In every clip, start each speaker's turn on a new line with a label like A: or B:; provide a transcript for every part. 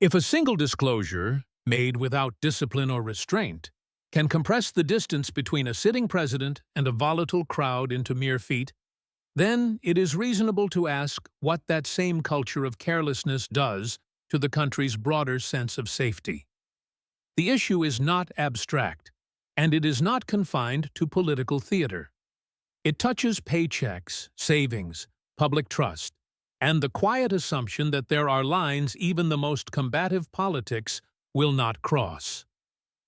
A: If a single disclosure, made without discipline or restraint, can compress the distance between a sitting president and a volatile crowd into mere feet, then it is reasonable to ask what that same culture of carelessness does to the country's broader sense of safety. The issue is not abstract, and it is not confined to political theater. It touches paychecks, savings, public trust, and the quiet assumption that there are lines even the most combative politics will not cross.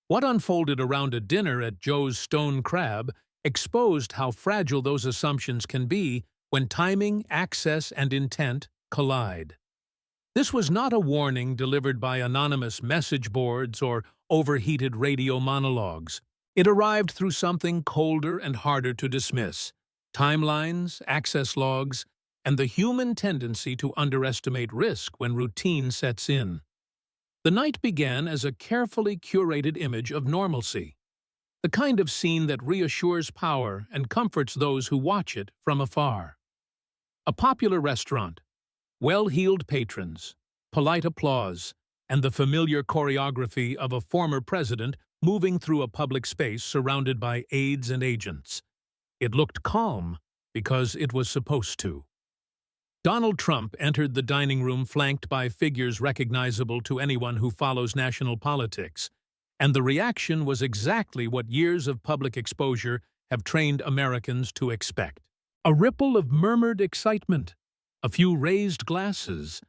A: What unfolded around a dinner at Joe's Stone Crab exposed how fragile those assumptions can be when timing, access, and intent collide. This was not a warning delivered by anonymous message boards or overheated radio monologues. It arrived through something colder and harder to dismiss: timelines, access logs, and the human tendency to underestimate risk when routine sets in. The night began as a carefully curated image of normalcy, the kind of scene that reassures power and comforts those who watch it from afar. A popular restaurant, well-heeled patrons, polite applause, and the familiar choreography of a former president moving through a public space surrounded by aides and agents. It looked calm because it was supposed to. Donald Trump entered the dining room flanked by figures recognizable to anyone who follows national politics, and the reaction was exactly what years of public exposure have trained Americans to expect. A ripple of murmured excitement, a few raised glasses,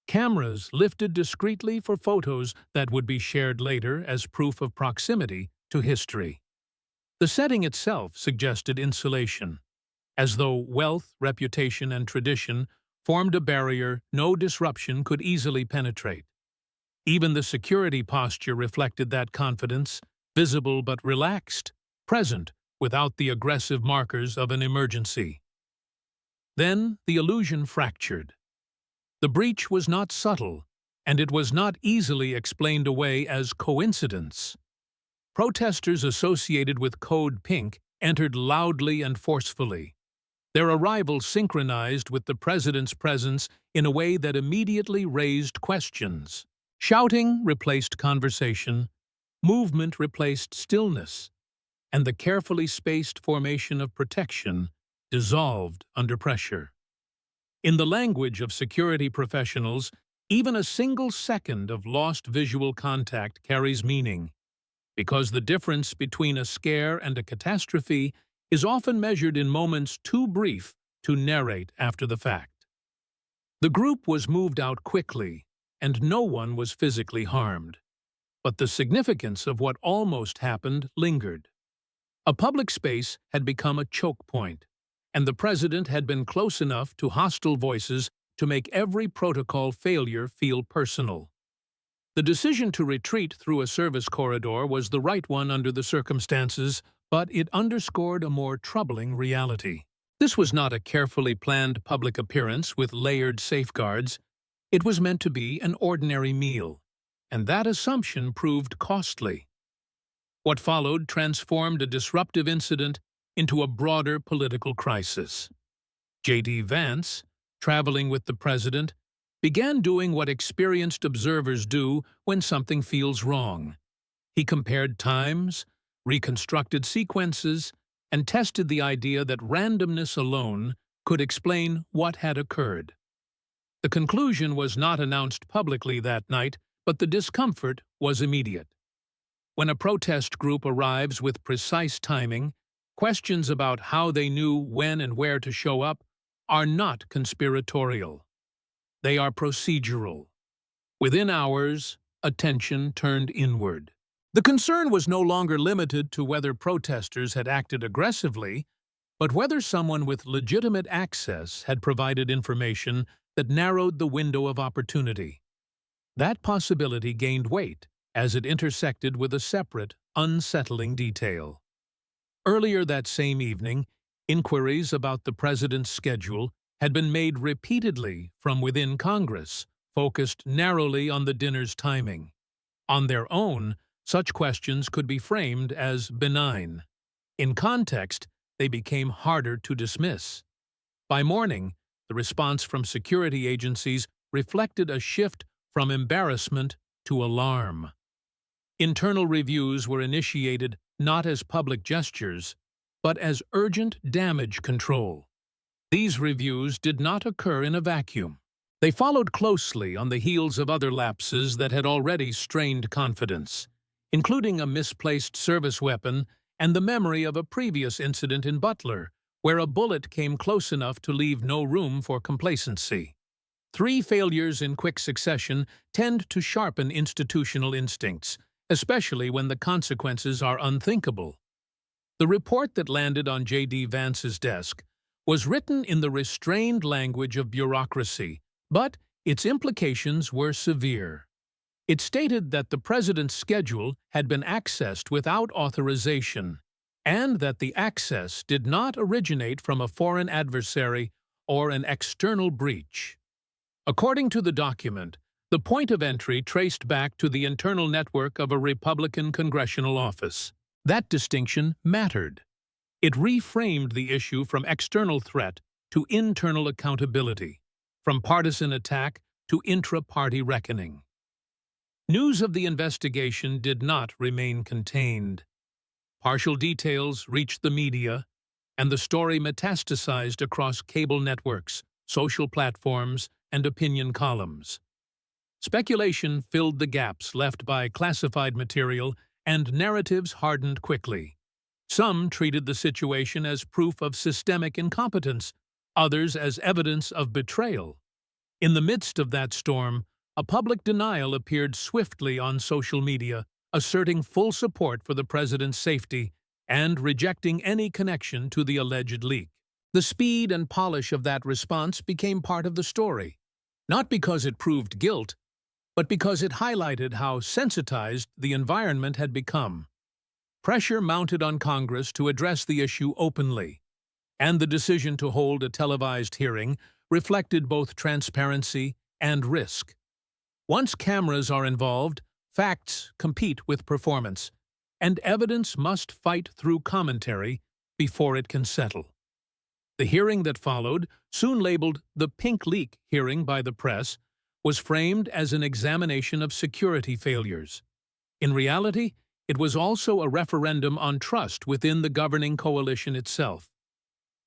A: cameras lifted discreetly for photos that would be shared later as proof of proximity to history. The setting itself suggested insulation, as though wealth, reputation, and tradition formed a barrier no disruption could easily penetrate. Even the security posture reflected that confidence, visible but relaxed, present without the aggressive markers of an emergency. Then the illusion fractured. The breach was not subtle, and it was not easily explained away as coincidence. Protesters associated with Code Pink entered loudly and forcefully. Their arrival synchronized with the president's presence in a way that immediately raised questions. Shouting replaced conversation, movement replaced stillness, and the carefully spaced formation of protection dissolved under pressure. In the language of security professionals, even a single second of lost visual contact carries meaning, because the difference between a scare and a catastrophe is often measured in moments too brief to narrate after the fact. The group was moved out quickly, and no one was physically harmed. But the significance of what almost happened lingered. A public space had become a choke point, and the president had been close enough to hostile voices to make every protocol failure feel personal. The decision to retreat through a service corridor was the right one under the circumstances, but it underscored a more troubling reality. This was not a carefully planned public appearance with layered safeguards. It was meant to be an ordinary meal, and that assumption proved costly. What followed transformed a disruptive incident into a broader political crisis. Vance, traveling with the president, began doing what experienced observers do when something feels wrong. He compared times, reconstructed sequences, and tested the idea that randomness alone could explain what had occurred. The conclusion was not announced publicly that night, but the discomfort was immediate. When a protest group arrives with precise timing, questions about how they knew when and where to show up are not conspiratorial. They are procedural. Within hours, attention turned inward. The concern was no longer limited to whether protesters had acted aggressively, but whether someone with legitimate access had provided information that narrowed the window of opportunity. That possibility gained weight as it intersected with a separate, unsettling detail. Earlier that same evening, inquiries about the president's schedule had been made repeatedly from within Congress, focused narrowly on the dinner's timing. On their own, such questions could be framed as benign. In context, they became harder to dismiss. By morning, the response from security agencies reflected a shift from embarrassment to alarm. Internal reviews were initiated not as public gestures, but as urgent damage control. These reviews did not occur in a vacuum. They followed closely on the heels of other lapses that had already strained confidence, including a misplaced service weapon and the memory of a previous incident in Butler, where a bullet came close enough to leave no room for complacency. 3 failures in quick succession tend to sharpen institutional instincts, especially when the consequences are unthinkable. The report that landed on Vance's desk was written in the restrained language of bureaucracy, but its implications were severe. It stated that the president's schedule had been accessed without authorization, and that the access did not originate from a foreign adversary or an external breach. According to the document, the point of entry traced back to the internal network of a Republican congressional office. That distinction mattered. It reframed the issue from external threat to internal accountability, from partisan attack to intra-party reckoning. News of the investigation did not remain contained. Partial details reached the media, and the story metastasized across cable networks, social platforms, and opinion columns. Speculation filled the gaps left by classified material, and narratives hardened quickly. Some treated the situation as proof of systemic incompetence, others as evidence of betrayal. In the midst of that storm, a public denial appeared swiftly on social media, asserting full support for the president's safety and rejecting any connection to the alleged leak. The speed and polish of that response became part of the story, not because it proved guilt, but because it highlighted how sensitized the environment had become. Pressure mounted on Congress to address the issue openly, and the decision to hold a televised hearing reflected both transparency and risk. Once cameras are involved, facts compete with performance, and evidence must fight through commentary before it can settle. The hearing that followed, soon labeled the Pink Leak hearing by the press, was framed as an examination of security failures. In reality, it was also a referendum on trust within the governing coalition itself.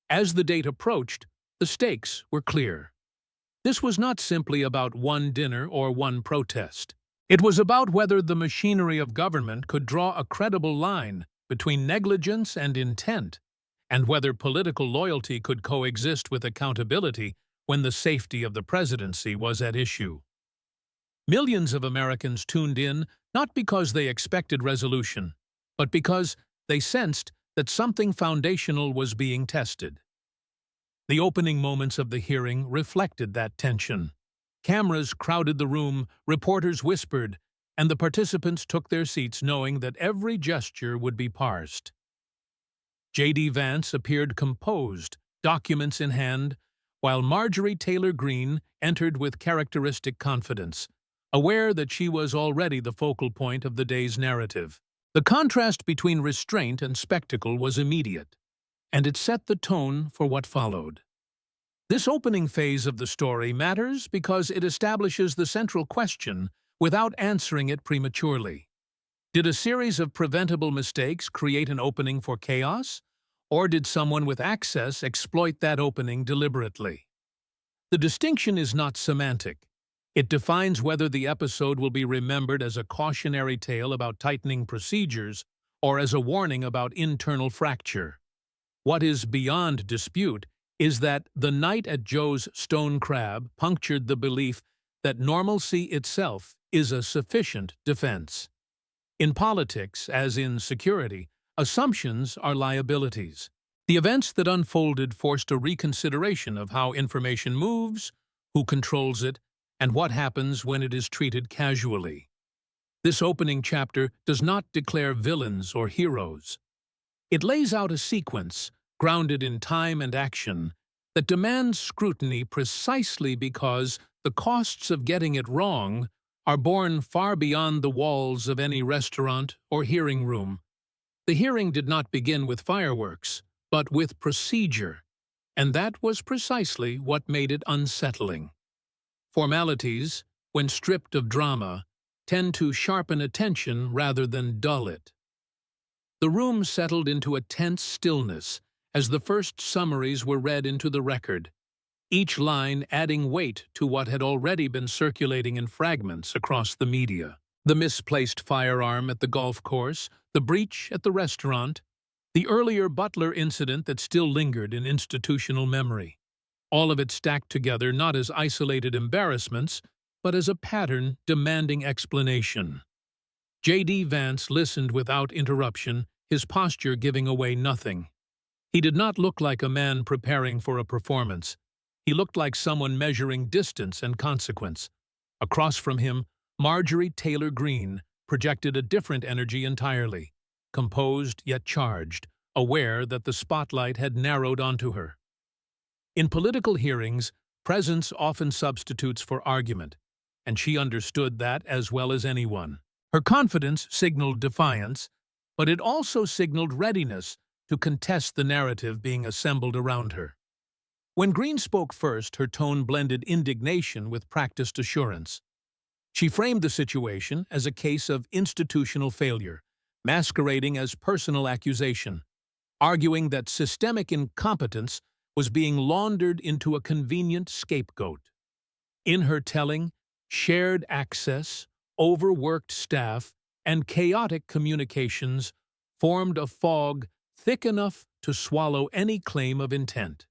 A: As the date approached, the stakes were clear. This was not simply about one dinner or one protest. It was about whether the machinery of government could draw a credible line between negligence and intent, and whether political loyalty could coexist with accountability when the safety of the presidency was at issue. Millions of Americans tuned in not because they expected resolution, but because they sensed that something foundational was being tested. The opening moments of the hearing reflected that tension. Cameras crowded the room, reporters whispered, and the participants took their seats knowing that every gesture would be parsed. Vance appeared composed, documents in hand, while Marjorie entered with characteristic confidence, aware that she was already the focal point of the day's narrative. The contrast between restraint and spectacle was immediate, and it set the tone for what followed. This opening phase of the story matters because it establishes the central question without answering it prematurely. Did a series of preventable mistakes create an opening for chaos, or did someone with access exploit that opening deliberately? The distinction is not semantic. It defines whether the episode will be remembered as a cautionary tale about tightening procedures or as a warning about internal fracture. What is beyond dispute is that the night at Joe's Stone Crab punctured the belief that normalcy itself is a sufficient defense. In politics, as in security, assumptions are liabilities. The events that unfolded forced a reconsideration of how information moves, who controls it, and what happens when it is treated casually. This opening chapter does not declare villains or heroes. It lays out a sequence, grounded in time and action, that demands scrutiny precisely because the costs of getting it wrong are borne far beyond the walls of any restaurant or hearing room. The hearing did not begin with fireworks, but with procedure, and that was precisely what made it unsettling. Formalities, when stripped of drama, tend to sharpen attention rather than dull it. The room settled into a tense stillness as the first summaries were read into the record, each line adding weight to what had already been circulating in fragments across the media. The misplaced firearm at the golf course, the breach at the restaurant, the earlier Butler incident that still lingered in institutional memory. All of it stacked together not as isolated embarrassments, but as a pattern demanding explanation. Vance listened without interruption, his posture giving away nothing. He did not look like a man preparing for a performance. He looked like someone measuring distance and consequence. Across from him, Marjorie-Taylor-Greene projected a different energy entirely, composed yet charged, aware that the spotlight had narrowed onto her. In political hearings, presence often substitutes for argument, and she understood that as well as anyone. Her confidence signaled defiance, but it also signaled readiness to contest the narrative being assembled around her. When Greene spoke first, her tone blended indignation with practiced assurance. She framed the situation as a case of institutional failure, masquerading as personal accusation, arguing that systemic incompetence was being laundered into a convenient scapegoat. In her telling, shared access, overworked staff, and chaotic communications formed a fog thick enough to swallow any claim of intent.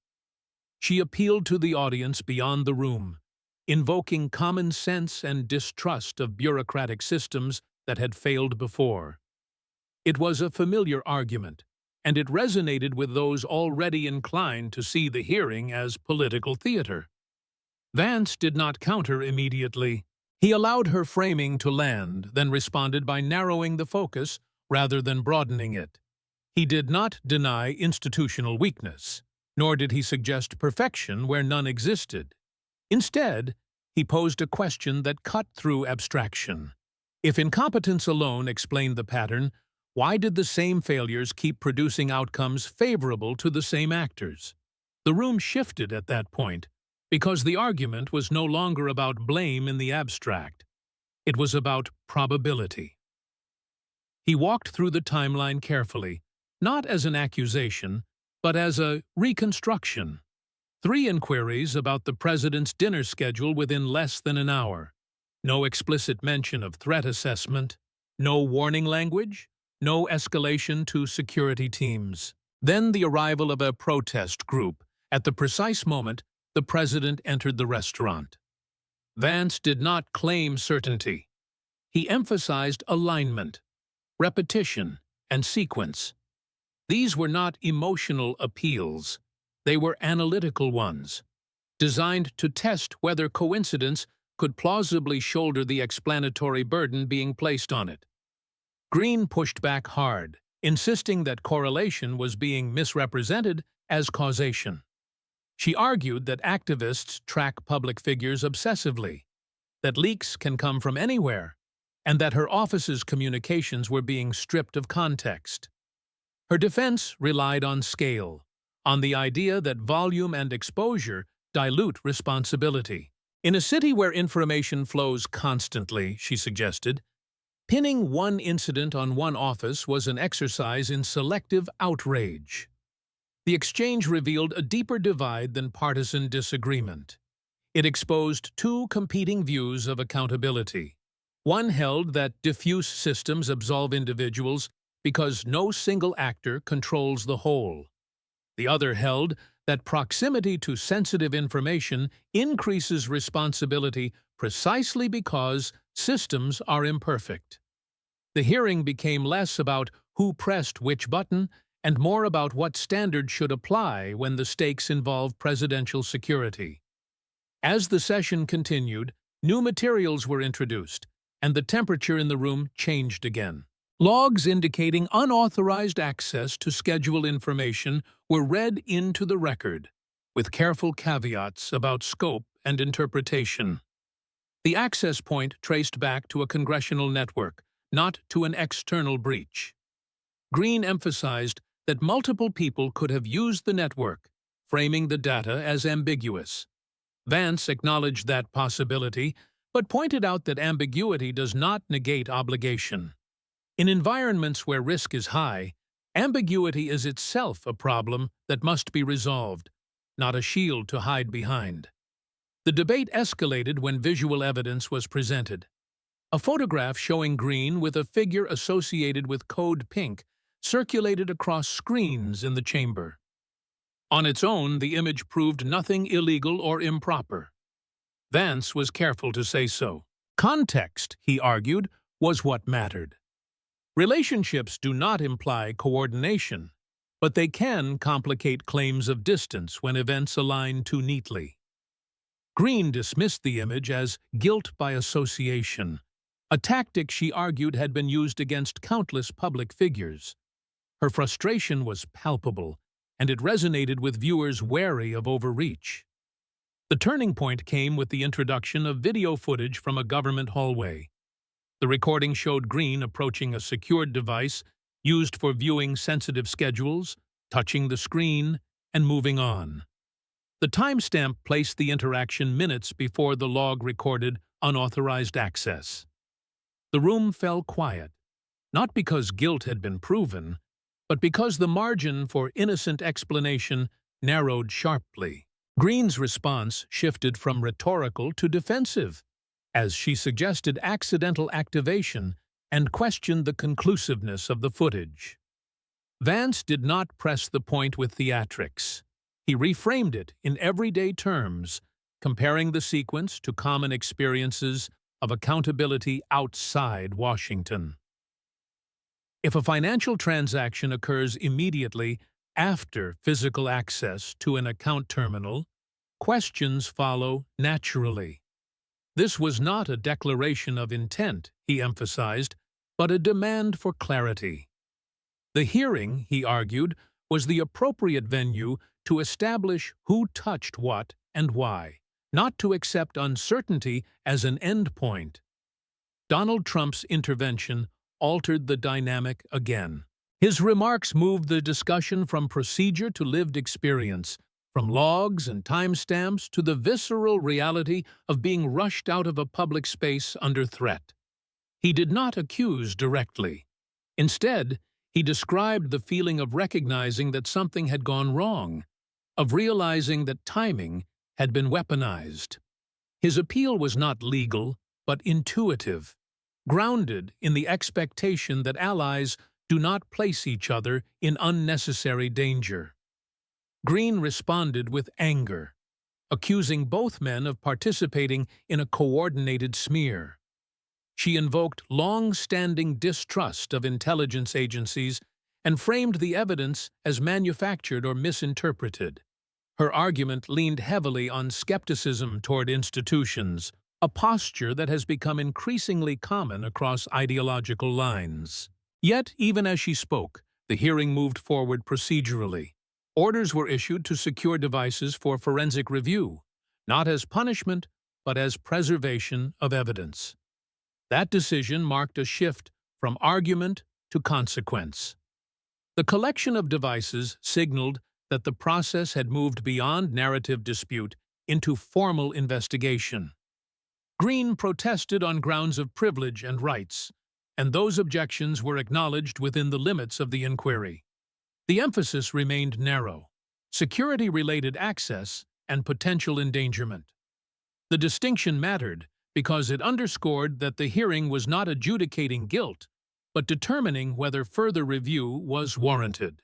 A: She appealed to the audience beyond the room, invoking common sense and distrust of bureaucratic systems that had failed before. It was a familiar argument, and it resonated with those already inclined to see the hearing as political theater. Vance did not counter immediately. He allowed her framing to land, then responded by narrowing the focus rather than broadening it. He did not deny institutional weakness, nor did he suggest perfection where none existed. Instead, he posed a question that cut through abstraction. If incompetence alone explained the pattern, why did the same failures keep producing outcomes favorable to the same actors? The room shifted at that point, because the argument was no longer about blame in the abstract. It was about probability. He walked through the timeline carefully, not as an accusation, but as a reconstruction. 3 inquiries about the president's dinner schedule within less than an hour. No explicit mention of threat assessment, no warning language, no escalation to security teams. Then the arrival of a protest group. At the precise moment, the president entered the restaurant. Vance did not claim certainty. He emphasized alignment, repetition, and sequence. These were not emotional appeals. They were analytical ones, designed to test whether coincidence could plausibly shoulder the explanatory burden being placed on it. Greene pushed back hard, insisting that correlation was being misrepresented as causation. She argued that activists track public figures obsessively, that leaks can come from anywhere, and that her office's communications were being stripped of context. Her defense relied on scale, on the idea that volume and exposure dilute responsibility. In a city where information flows constantly, she suggested, pinning one incident on one office was an exercise in selective outrage. The exchange revealed a deeper divide than partisan disagreement. It exposed 2 competing views of accountability. One held that diffuse systems absolve individuals because no single actor controls the whole. The other held that proximity to sensitive information increases responsibility precisely because systems are imperfect. The hearing became less about who pressed which button and more about what standard should apply when the stakes involve presidential security. As the session continued, new materials were introduced, and the temperature in the room changed again. Logs indicating unauthorized access to schedule information were read into the record, with careful caveats about scope and interpretation. The access point traced back to a congressional network, not to an external breach. Greene emphasized that multiple people could have used the network, framing the data as ambiguous. Vance acknowledged that possibility, but pointed out that ambiguity does not negate obligation. In environments where risk is high, ambiguity is itself a problem that must be resolved, not a shield to hide behind. The debate escalated when visual evidence was presented. A photograph showing Greene with a figure associated with code pink circulated across screens in the chamber. On its own, the image proved nothing illegal or improper. Vance was careful to say so. Context, he argued, was what mattered. Relationships do not imply coordination, but they can complicate claims of distance when events align too neatly. Greene dismissed the image as guilt by association, a tactic she argued had been used against countless public figures. Her frustration was palpable, and it resonated with viewers wary of overreach. The turning point came with the introduction of video footage from a government hallway. The recording showed Greene approaching a secured device used for viewing sensitive schedules, touching the screen, and moving on. The timestamp placed the interaction minutes before the log recorded unauthorized access. The room fell quiet, not because guilt had been proven, but because the margin for innocent explanation narrowed sharply. Greene's response shifted from rhetorical to defensive, as she suggested accidental activation and questioned the conclusiveness of the footage. Vance did not press the point with theatrics. He reframed it in everyday terms, comparing the sequence to common experiences of accountability outside Washington. If a financial transaction occurs immediately after physical access to an account terminal, questions follow naturally. This was not a declaration of intent, he emphasized, but a demand for clarity. The hearing, he argued, was the appropriate venue to establish who touched what and why, not to accept uncertainty as an endpoint. Donald Trump's intervention altered the dynamic again. His remarks moved the discussion from procedure to lived experience, from logs and timestamps to the visceral reality of being rushed out of a public space under threat. He did not accuse directly. Instead, he described the feeling of recognizing that something had gone wrong, of realizing that timing had been weaponized. His appeal was not legal, but intuitive, grounded in the expectation that allies do not place each other in unnecessary danger. Greene responded with anger, accusing both men of participating in a coordinated smear. She invoked long-standing distrust of intelligence agencies and framed the evidence as manufactured or misinterpreted. Her argument leaned heavily on skepticism toward institutions, a posture that has become increasingly common across ideological lines. Yet, even as she spoke, the hearing moved forward procedurally. Orders were issued to secure devices for forensic review, not as punishment, but as preservation of evidence. That decision marked a shift from argument to consequence. The collection of devices signaled that the process had moved beyond narrative dispute into formal investigation. Greene protested on grounds of privilege and rights, and those objections were acknowledged within the limits of the inquiry. The emphasis remained narrow: security-related access and potential endangerment. The distinction mattered because it underscored that the hearing was not adjudicating guilt, but determining whether further review was warranted.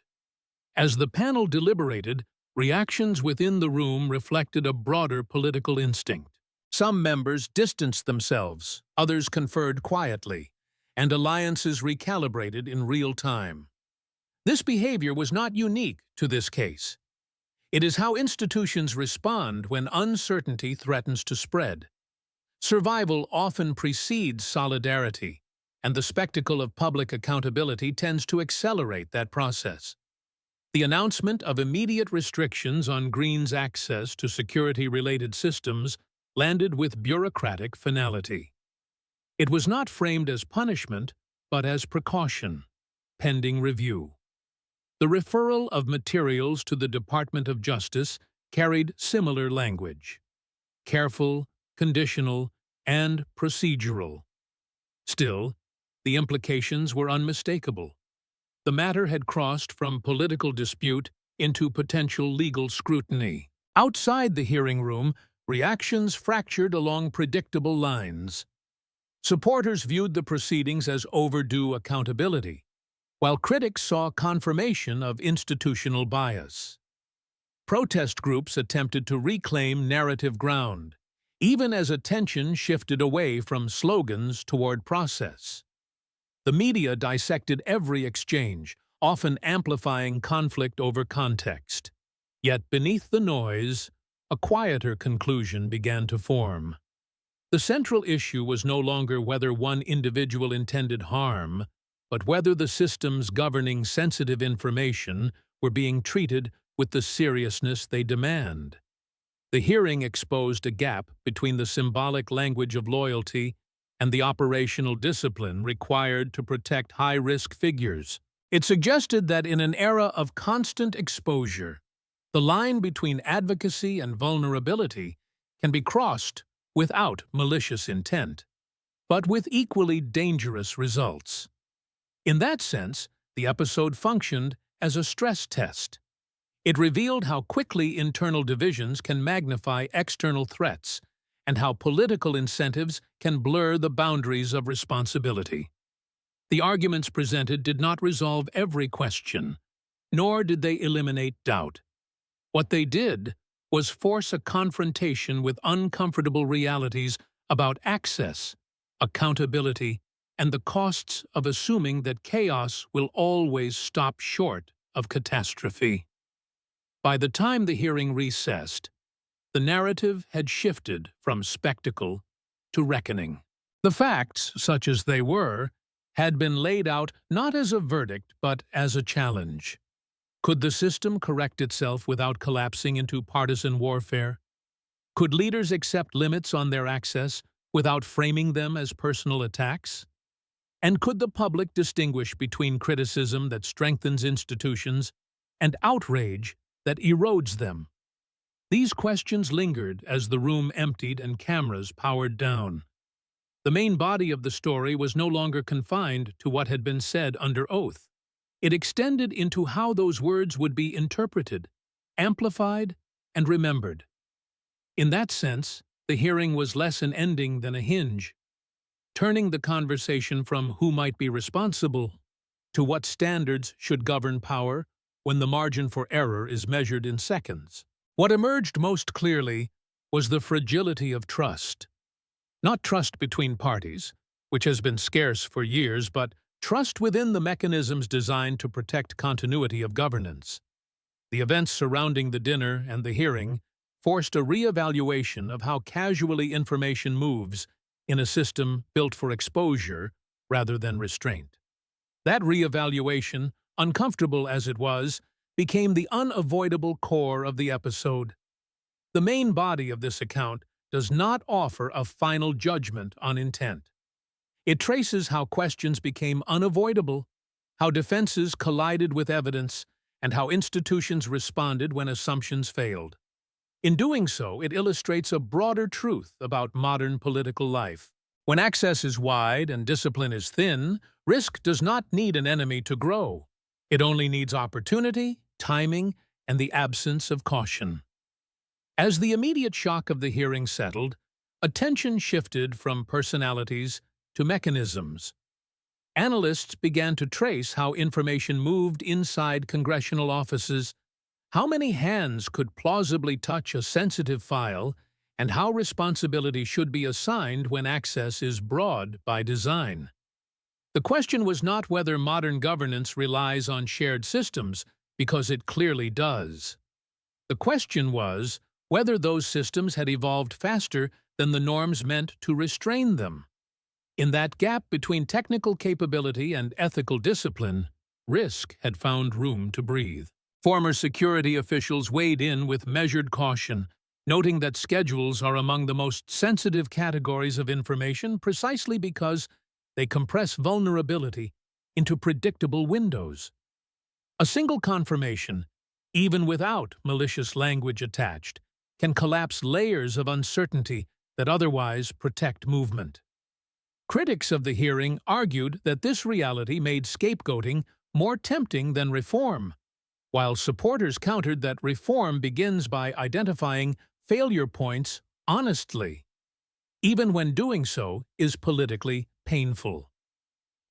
A: As the panel deliberated, reactions within the room reflected a broader political instinct. Some members distanced themselves, others conferred quietly, and alliances recalibrated in real time. This behavior was not unique to this case. It is how institutions respond when uncertainty threatens to spread. Survival often precedes solidarity, and the spectacle of public accountability tends to accelerate that process. The announcement of immediate restrictions on Greene's access to security-related systems landed with bureaucratic finality. It was not framed as punishment, but as precaution, pending review. The referral of materials to the Department of Justice carried similar language: careful, conditional, and procedural. Still, the implications were unmistakable. The matter had crossed from political dispute into potential legal scrutiny. Outside the hearing room, reactions fractured along predictable lines. Supporters viewed the proceedings as overdue accountability, while critics saw confirmation of institutional bias. Protest groups attempted to reclaim narrative ground, even as attention shifted away from slogans toward process. The media dissected every exchange, often amplifying conflict over context. Yet beneath the noise, a quieter conclusion began to form. The central issue was no longer whether one individual intended harm, but whether the systems governing sensitive information were being treated with the seriousness they demand. The hearing exposed a gap between the symbolic language of loyalty and the operational discipline required to protect high-risk figures. It suggested that in an era of constant exposure, the line between advocacy and vulnerability can be crossed without malicious intent, but with equally dangerous results. In that sense, the episode functioned as a stress test. It revealed how quickly internal divisions can magnify external threats and how political incentives can blur the boundaries of responsibility. The arguments presented did not resolve every question, nor did they eliminate doubt. What they did was force a confrontation with uncomfortable realities about access, accountability, and the costs of assuming that chaos will always stop short of catastrophe. By the time the hearing recessed, the narrative had shifted from spectacle to reckoning. The facts, such as they were, had been laid out not as a verdict but as a challenge. Could the system correct itself without collapsing into partisan warfare? Could leaders accept limits on their access without framing them as personal attacks? And could the public distinguish between criticism that strengthens institutions and outrage that erodes them? These questions lingered as the room emptied and cameras powered down. The main body of the story was no longer confined to what had been said under oath. It extended into how those words would be interpreted, amplified, and remembered. In that sense, the hearing was less an ending than a hinge, turning the conversation from who might be responsible to what standards should govern power when the margin for error is measured in seconds. What emerged most clearly was the fragility of trust. Not trust between parties, which has been scarce for years, but trust within the mechanisms designed to protect continuity of governance. The events surrounding the dinner and the hearing forced a re-evaluation of how casually information moves in a system built for exposure rather than restraint. That re-evaluation, uncomfortable as it was, became the unavoidable core of the episode. The main body of this account does not offer a final judgment on intent. It traces how questions became unavoidable, how defenses collided with evidence, and how institutions responded when assumptions failed. In doing so, it illustrates a broader truth about modern political life. When access is wide and discipline is thin, risk does not need an enemy to grow. It only needs opportunity, timing, and the absence of caution. As the immediate shock of the hearing settled, attention shifted from personalities to mechanisms. Analysts began to trace how information moved inside congressional offices, how many hands could plausibly touch a sensitive file, and how responsibility should be assigned when access is broad by design. The question was not whether modern governance relies on shared systems, because it clearly does. The question was whether those systems had evolved faster than the norms meant to restrain them. In that gap between technical capability and ethical discipline, risk had found room to breathe. Former security officials weighed in with measured caution, noting that schedules are among the most sensitive categories of information precisely because they compress vulnerability into predictable windows. A single confirmation, even without malicious language attached, can collapse layers of uncertainty that otherwise protect movement. Critics of the hearing argued that this reality made scapegoating more tempting than reform, while supporters countered that reform begins by identifying failure points honestly, even when doing so is politically painful.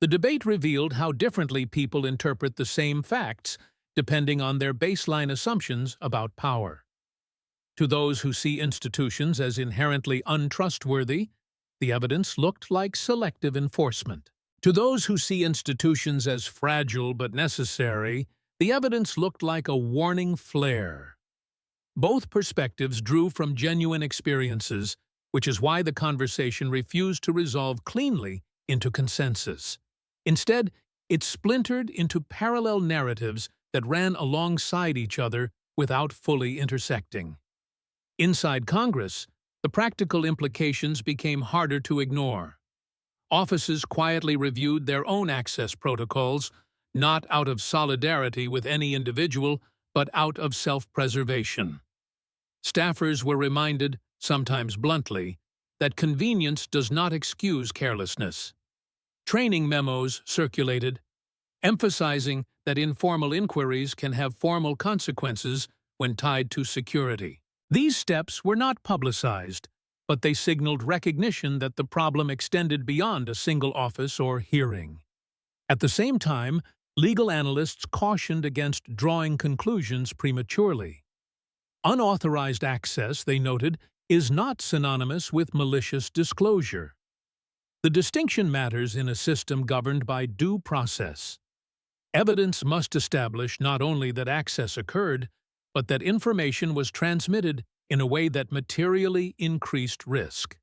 A: The debate revealed how differently people interpret the same facts, depending on their baseline assumptions about power. To those who see institutions as inherently untrustworthy, the evidence looked like selective enforcement. To those who see institutions as fragile but necessary, the evidence looked like a warning flare. Both perspectives drew from genuine experiences, which is why the conversation refused to resolve cleanly into consensus. Instead, it splintered into parallel narratives that ran alongside each other without fully intersecting. Inside Congress, the practical implications became harder to ignore. Offices quietly reviewed their own access protocols, not out of solidarity with any individual, but out of self-preservation. Staffers were reminded, sometimes bluntly, that convenience does not excuse carelessness. Training memos circulated, emphasizing that informal inquiries can have formal consequences when tied to security. These steps were not publicized, but they signaled recognition that the problem extended beyond a single office or hearing. At the same time, legal analysts cautioned against drawing conclusions prematurely. Unauthorized access, they noted, is not synonymous with malicious disclosure. The distinction matters in a system governed by due process. Evidence must establish not only that access occurred, but that information was transmitted in a way that materially increased risk.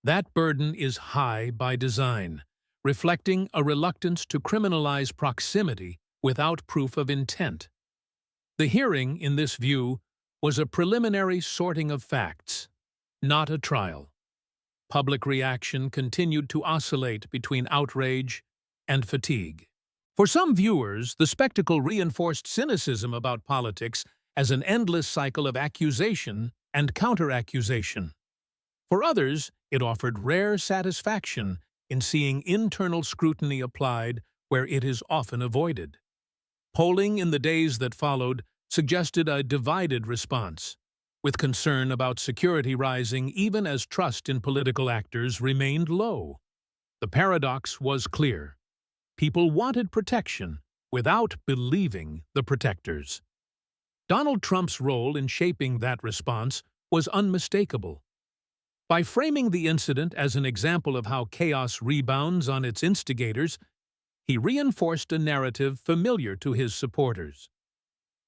A: That burden is high by design, reflecting a reluctance to criminalize proximity without proof of intent. The hearing, in this view, was a preliminary sorting of facts, not a trial. Public reaction continued to oscillate between outrage and fatigue. For some viewers, the spectacle reinforced cynicism about politics as an endless cycle of accusation and counter-accusation. For others, it offered rare satisfaction in seeing internal scrutiny applied where it is often avoided. Polling in the days that followed suggested a divided response, with concern about security rising even as trust in political actors remained low. The paradox was clear. People wanted protection without believing the protectors. Donald Trump's role in shaping that response was unmistakable. By framing the incident as an example of how chaos rebounds on its instigators, he reinforced a narrative familiar to his supporters.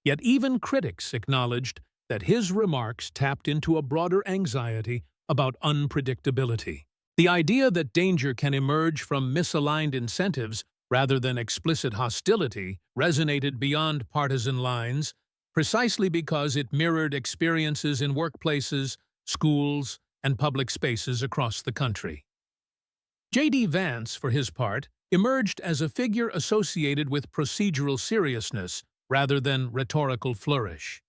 A: Yet even critics acknowledged that his remarks tapped into a broader anxiety about unpredictability. The idea that danger can emerge from misaligned incentives rather than explicit hostility resonated beyond partisan lines, precisely because it mirrored experiences in workplaces, schools, and public spaces across the country. J.D. Vance, for his part, emerged as a figure associated with procedural seriousness rather than rhetorical flourish.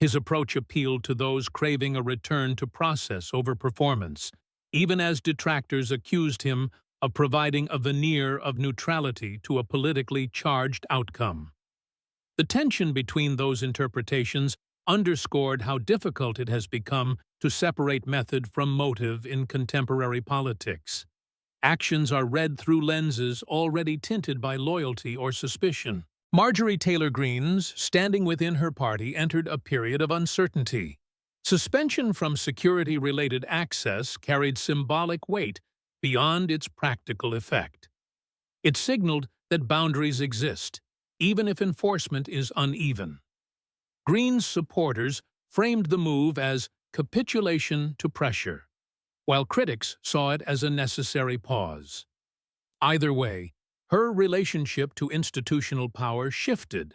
A: His approach appealed to those craving a return to process over performance, even as detractors accused him of providing a veneer of neutrality to a politically charged outcome. The tension between those interpretations underscored how difficult it has become to separate method from motive in contemporary politics. Actions are read through lenses already tinted by loyalty or suspicion. Marjorie standing within her party, entered a period of uncertainty. Suspension from security-related access carried symbolic weight beyond its practical effect. It signaled that boundaries exist, even if enforcement is uneven. Greene's supporters framed the move as capitulation to pressure, while critics saw it as a necessary pause. Either way, her relationship to institutional power shifted,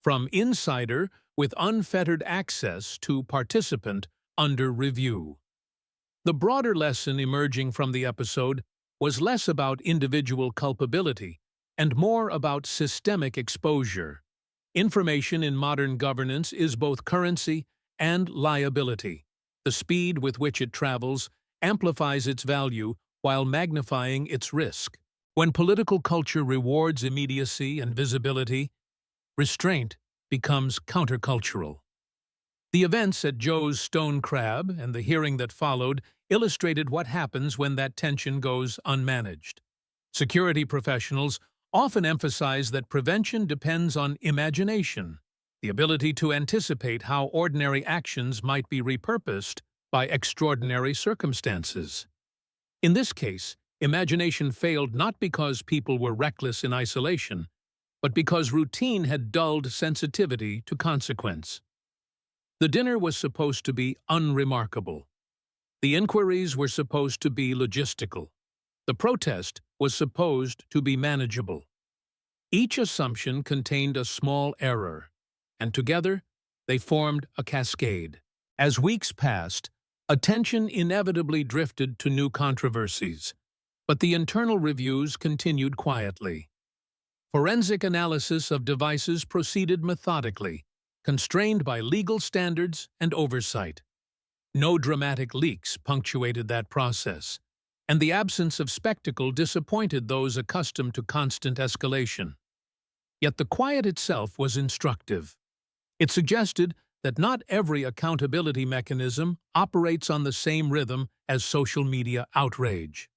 A: from insider with unfettered access to participant under review. The broader lesson emerging from the episode was less about individual culpability and more about systemic exposure. Information in modern governance is both currency and liability. The speed with which it travels amplifies its value while magnifying its risk. When political culture rewards immediacy and visibility, restraint becomes countercultural. The events at Joe's Stone Crab and the hearing that followed illustrated what happens when that tension goes unmanaged. Security professionals often emphasize that prevention depends on imagination, the ability to anticipate how ordinary actions might be repurposed by extraordinary circumstances. In this case, imagination failed not because people were reckless in isolation, but because routine had dulled sensitivity to consequence. The dinner was supposed to be unremarkable. The inquiries were supposed to be logistical. The protest was supposed to be manageable. Each assumption contained a small error, and together they formed a cascade. As weeks passed, attention inevitably drifted to new controversies, but the internal reviews continued quietly. Forensic analysis of devices proceeded methodically, constrained by legal standards and oversight. No dramatic leaks punctuated that process, and the absence of spectacle disappointed those accustomed to constant escalation. Yet the quiet itself was instructive. It suggested that not every accountability mechanism operates on the same rhythm as social media outrage.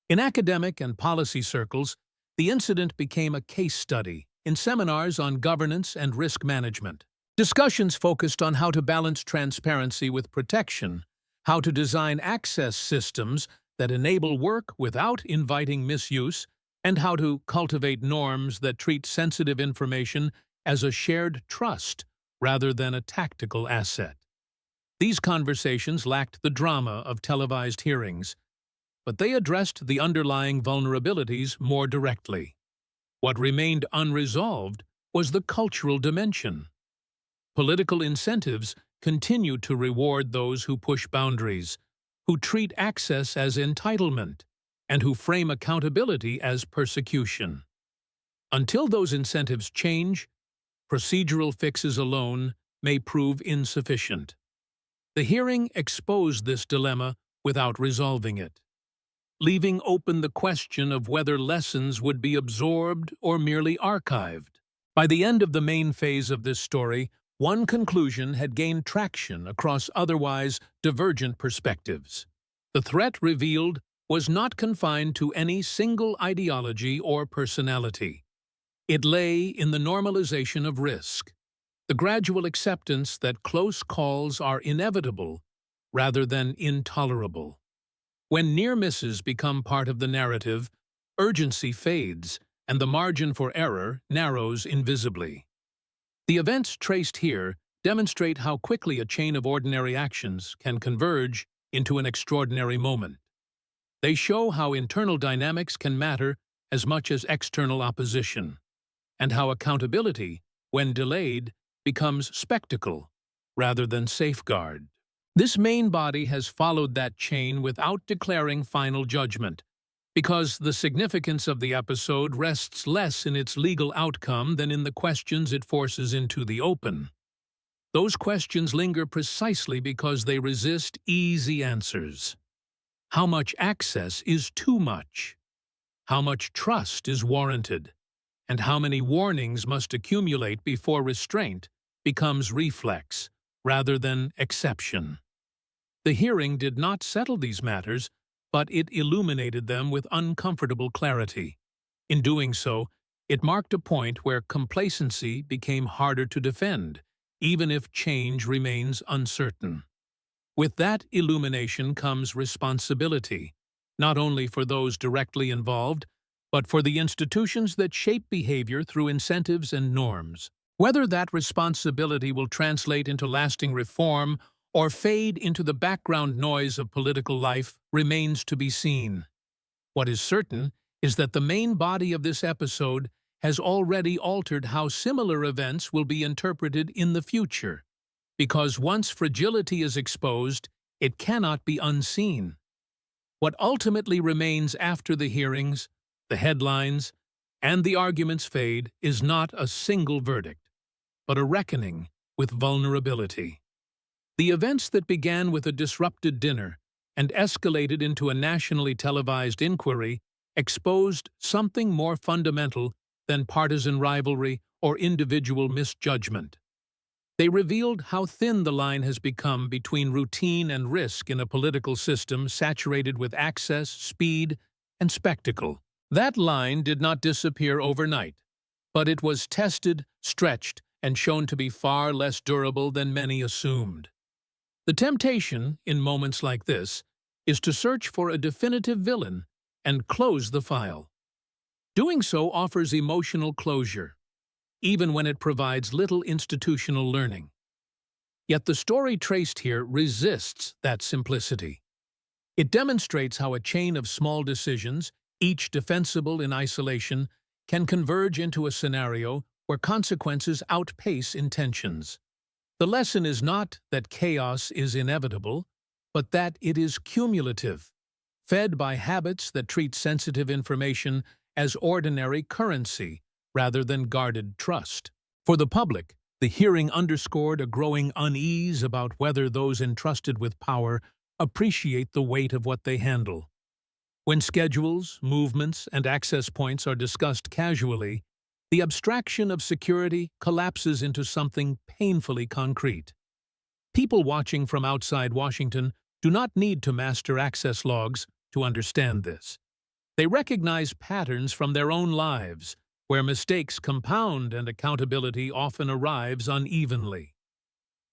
A: In academic and policy circles, the incident became a case study in seminars on governance and risk management. Discussions focused on how to balance transparency with protection, how to design access systems that enable work without inviting misuse, and how to cultivate norms that treat sensitive information as a shared trust rather than a tactical asset. These conversations lacked the drama of televised hearings, but they addressed the underlying vulnerabilities more directly. What remained unresolved was the cultural dimension. Political incentives continue to reward those who push boundaries, who treat access as entitlement, and who frame accountability as persecution. Until those incentives change, procedural fixes alone may prove insufficient. The hearing exposed this dilemma without resolving it, leaving open the question of whether lessons would be absorbed or merely archived. By the end of the main phase of this story, one conclusion had gained traction across otherwise divergent perspectives. The threat revealed was not confined to any single ideology or personality. It lay in the normalization of risk, the gradual acceptance that close calls are inevitable rather than intolerable. When near misses become part of the narrative, urgency fades and the margin for error narrows invisibly. The events traced here demonstrate how quickly a chain of ordinary actions can converge into an extraordinary moment. They show how internal dynamics can matter as much as external opposition, and how accountability, when delayed, becomes spectacle rather than safeguard. This main body has followed that chain without declaring final judgment, because the significance of the episode rests less in its legal outcome than in the questions it forces into the open. Those questions linger precisely because they resist easy answers. How much access is too much? How much trust is warranted? And how many warnings must accumulate before restraint becomes reflex rather than exception? The hearing did not settle these matters, but it illuminated them with uncomfortable clarity. In doing so, it marked a point where complacency became harder to defend, even if change remains uncertain. With that illumination comes responsibility, not only for those directly involved, but for the institutions that shape behavior through incentives and norms. Whether that responsibility will translate into lasting reform or fade into the background noise of political life remains to be seen. What is certain is that the main body of this episode has already altered how similar events will be interpreted in the future, because once fragility is exposed, it cannot be unseen. What ultimately remains after the hearings, the headlines, and the arguments fade is not a single verdict, but a reckoning with vulnerability. The events that began with a disrupted dinner and escalated into a nationally televised inquiry, exposed something more fundamental than partisan rivalry or individual misjudgment. They revealed how thin the line has become between routine and risk in a political system saturated with access, speed, and spectacle. That line did not disappear overnight, but it was tested, stretched, and shown to be far less durable than many assumed. The temptation, in moments like this, is to search for a definitive villain and close the file. Doing so offers emotional closure, even when it provides little institutional learning. Yet the story traced here resists that simplicity. It demonstrates how a chain of small decisions, each defensible in isolation, can converge into a scenario where consequences outpace intentions. The lesson is not that chaos is inevitable, but that it is cumulative, fed by habits that treat sensitive information as ordinary currency rather than guarded trust. For the public, the hearing underscored a growing unease about whether those entrusted with power appreciate the weight of what they handle. When schedules, movements, and access points are discussed casually, the abstraction of security collapses into something painfully concrete. People watching from outside Washington do not need to master access logs to understand this. They recognize patterns from their own lives, where mistakes compound and accountability often arrives unevenly.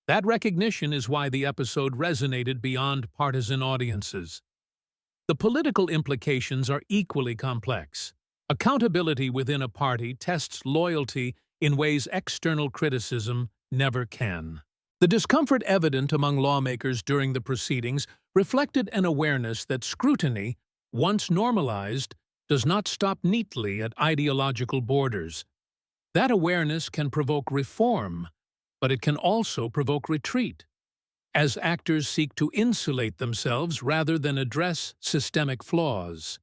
A: That recognition is why the episode resonated beyond partisan audiences. The political implications are equally complex. Accountability within a party tests loyalty in ways external criticism never can. The discomfort evident among lawmakers during the proceedings reflected an awareness that scrutiny, once normalized, does not stop neatly at ideological borders. That awareness can provoke reform, but it can also provoke retreat, as actors seek to insulate themselves rather than address systemic flaws.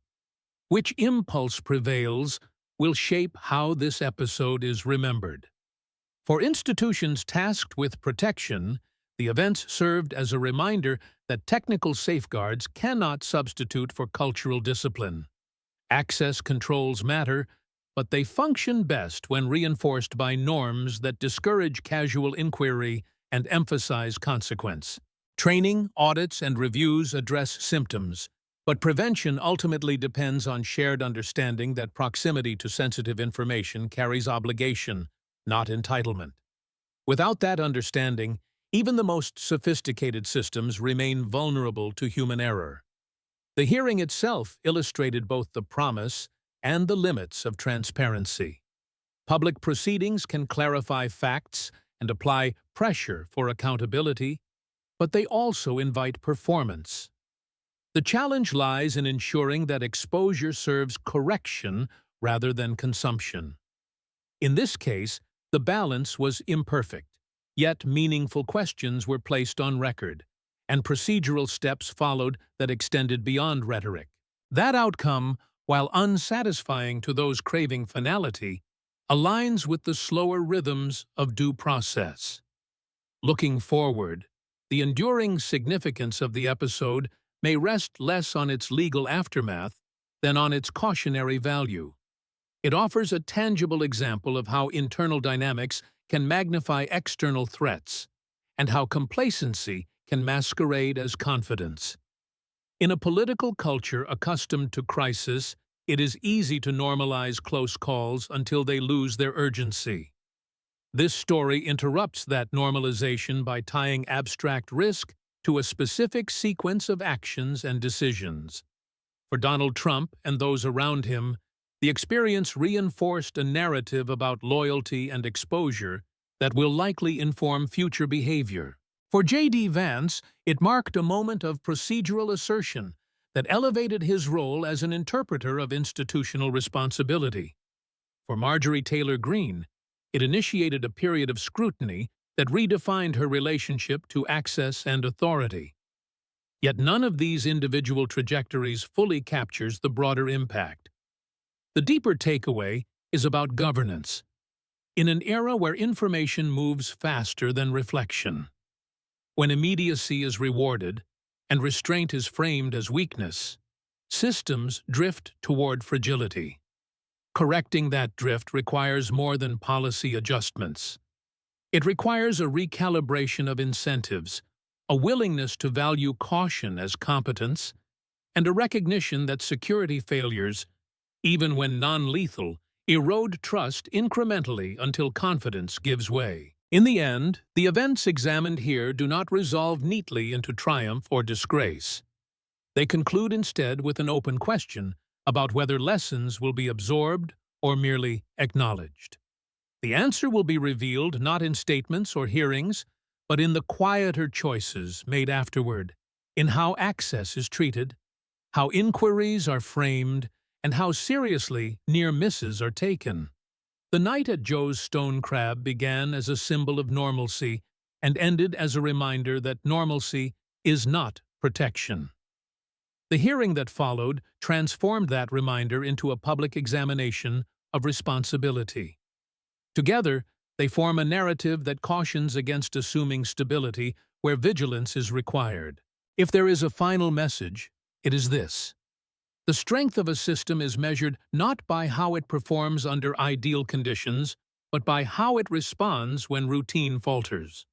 A: Which impulse prevails will shape how this episode is remembered. For institutions tasked with protection, the events served as a reminder that technical safeguards cannot substitute for cultural discipline. Access controls matter, but they function best when reinforced by norms that discourage casual inquiry and emphasize consequence. Training, audits, and reviews address symptoms, but prevention ultimately depends on shared understanding that proximity to sensitive information carries obligation, not entitlement. Without that understanding, even the most sophisticated systems remain vulnerable to human error. The hearing itself illustrated both the promise and the limits of transparency. Public proceedings can clarify facts and apply pressure for accountability, but they also invite performance. The challenge lies in ensuring that exposure serves correction rather than consumption. In this case, the balance was imperfect, yet meaningful questions were placed on record, and procedural steps followed that extended beyond rhetoric. That outcome, while unsatisfying to those craving finality, aligns with the slower rhythms of due process. Looking forward, the enduring significance of the episode may rest less on its legal aftermath than on its cautionary value. It offers a tangible example of how internal dynamics can magnify external threats, and how complacency can masquerade as confidence. In a political culture accustomed to crisis, it is easy to normalize close calls until they lose their urgency. This story interrupts that normalization by tying abstract risk to a specific sequence of actions and decisions. For Donald Trump and those around him, the experience reinforced a narrative about loyalty and exposure that will likely inform future behavior. For Vance, it marked a moment of procedural assertion that elevated his role as an interpreter of institutional responsibility. For Marjorie, it initiated a period of scrutiny that redefined her relationship to access and authority. Yet none of these individual trajectories fully captures the broader impact. The deeper takeaway is about governance. In an era where information moves faster than reflection, when immediacy is rewarded, and restraint is framed as weakness, systems drift toward fragility. Correcting that drift requires more than policy adjustments. It requires a recalibration of incentives, a willingness to value caution as competence, and a recognition that security failures, even when non-lethal, erode trust incrementally until confidence gives way. In the end, the events examined here do not resolve neatly into triumph or disgrace. They conclude instead with an open question about whether lessons will be absorbed or merely acknowledged. The answer will be revealed not in statements or hearings, but in the quieter choices made afterward, in how access is treated, how inquiries are framed, and how seriously near misses are taken. The night at Joe's Stone Crab began as a symbol of normalcy and ended as a reminder that normalcy is not protection. The hearing that followed transformed that reminder into a public examination of responsibility. Together, they form a narrative that cautions against assuming stability where vigilance is required. If there is a final message, it is this: the strength of a system is measured not by how it performs under ideal conditions, but by how it responds when routine falters.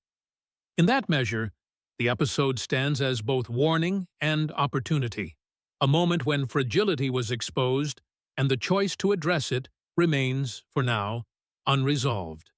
A: In that measure, the episode stands as both warning and opportunity, a moment when fragility was exposed and the choice to address it remains, for now, unresolved.